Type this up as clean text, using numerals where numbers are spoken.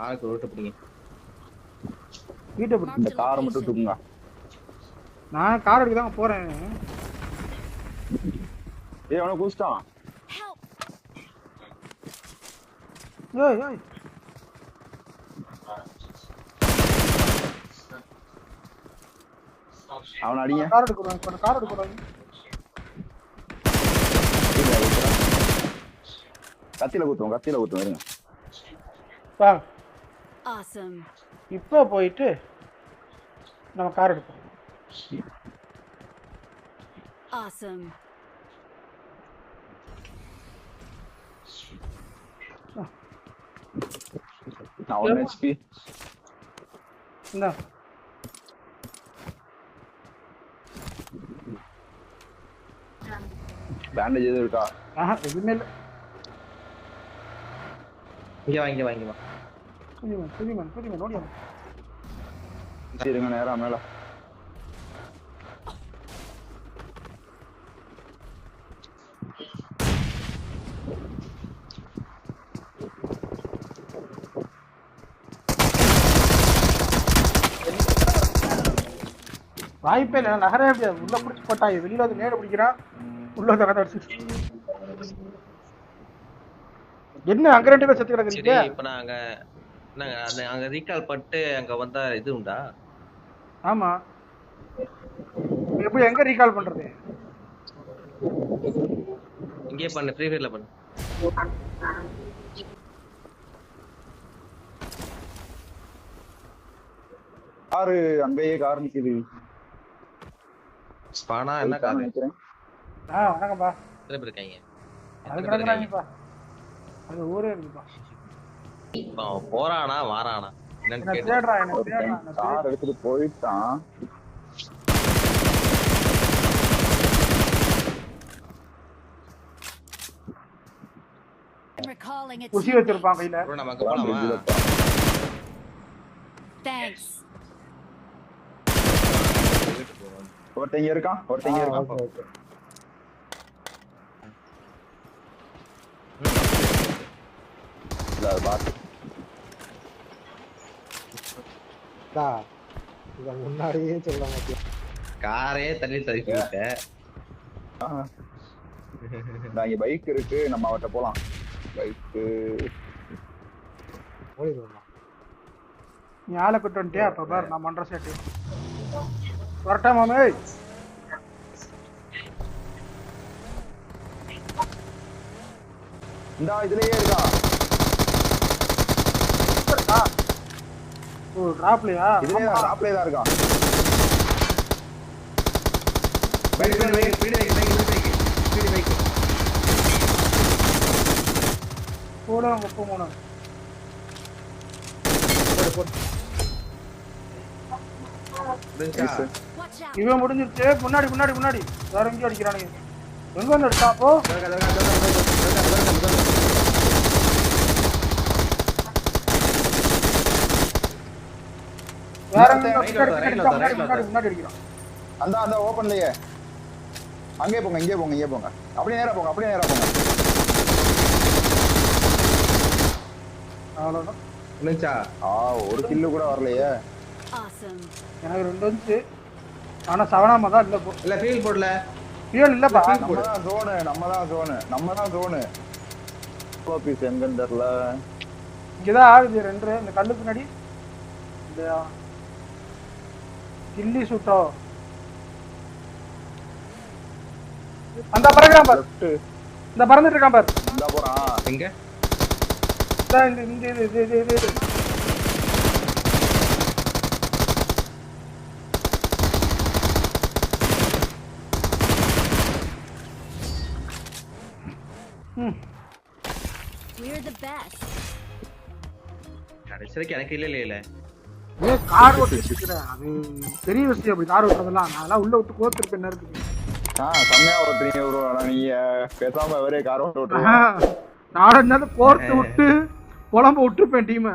ஆளுக்கு ஒரு ஓட்டு பிடிங்க. வீட்டை பிடிச்சி இந்த காரை மட்டும் தூக்குங்க. நான் கார் எடுக்க தான் போறேன். ஏய் அவனை குடிச்சிட்டான். ஏய் ஏய் அவனை அடிங்க. கார் எடுக்கணும், கார் எடுக்கணும். கத்தியில குத்துவோம் இருங்க. வா Awesome. இப்போ போயிட்டு நம்ம கார் எடுப்போம். Awesome. நான் 1 HP. இந்தா பேண்டேஜ் எதுவும் இருக்கா? எதுவுமே இல்லை. இங்க வாங்க. புதிமன் ஓடியா. சரிங்க நேரா மேல. வாய்ப்பே இல்லை, நகரே முடியாது. உள்ள பிடிச்சி போட்டாங்க, வெளியில வந்து நேரம் பிடிக்கிறான், உள்ள வந்து கதை அடிச்சு. என்ன அங்க 2 பேர் செத்து கிடக்குறீங்க? இப்ப நாங்க அங்க ரீகால் பண்ணிட்டு அங்க வந்தா இது உண்டா? ஆமா, எப்படி எங்க ரீகால் பண்றது? இங்கே பண்ணு, ஃப்ரீ ஃபயர்ல பண்ணு. காரு அங்கேயே கார் நிக்குது. ஸ்பானா என்ன கார் நினைக்கிறேன். வணக்கம்பா. எத்தனை பேர் இருக்காங்க? அது கிடக்குறாங்கப்பா, அது ஊரே இருக்குப்பா. இப்போ போறானா வாரானா என்னன்னு என்ன கேட்டு தேடுறான், என்ன தேடுறான். கார் எடுத்துட்டு போயிட்டான். I'm recalling it. குசி வச்சிருப்பான் கையில. bro நமக்கு போலாமா? Thanks. ஒருத்தங்க இருக்கான். இல்ல பாத்து இத முன்னாடியே சொல்லாம காரே தள்ளி விட்ட. இங்க பைக் இருக்கு, நம்ம அவட்ட போலாம். பைக்கு ஓடிடுவோம். நீ ஆளை கூட்டு வந்துட்டியா? அப்ப பாரு நான் பண்ற சேட்டு. வரட்டா மாமே? இந்த இதுலயே இருக்கா. ஓ டிராப்லயா? இதுலயே டிராப்லயே தான் இருக்கான். பைக் போடுவாங்க போன. Watch out. இவன் முடிஞ்சிருச்சு. முன்னாடி வேற எங்கேயும் அடிக்கிறானுங்க. எங்க வந்து அடிச்சா அப்போ? வேற முன்னாடி அடிக்கிறான். அந்த ஓபன்லயே. அங்கே போங்க, இங்கே போங்க. அப்படியே நேரா போங்க. அவ்வளவுதான். என்னச்சா? ஒரு கில்லு கூட வரலையே. Awesome. எனக்கு 2 வந்துச்சு. ஆனா 7ஆம தான் இல்ல போ. இல்ல ஃபீல் போடல. ஃபியூல் இல்லப்பா. நம்ம தான் ஜோன். கோபிஸ் எங்கன்னு தெரியல. இங்கதான் ஆகுது 2 இந்த கல்லு பின்னாடி. இந்த கில்லி சுட்டோ. அந்த பறக்குறான் பாரு. இந்த பறந்துட்டு இருக்கான் பாரு. இந்த போறான். எங்க? இது We're the best. கடைசிக்கு எனக்கு இல்ல. கார் ஓட்டிட்டு அது பெரிய விஷயம். அப்படி கார் ஓட்டுறதெல்லாம் நான் உள்ள விட்டு கோத்துருப்பேன் நேரத்துக்கு. செம்மையா ஓட்டுறீங்க ப்ரோ. ஆனா நீங்க பேசாம ஒரே கார் ஓட்டுறீங்க. நான் என்னது கோர்த்து விட்டு குழம்பு விட்டுருப்பேன் டீமை.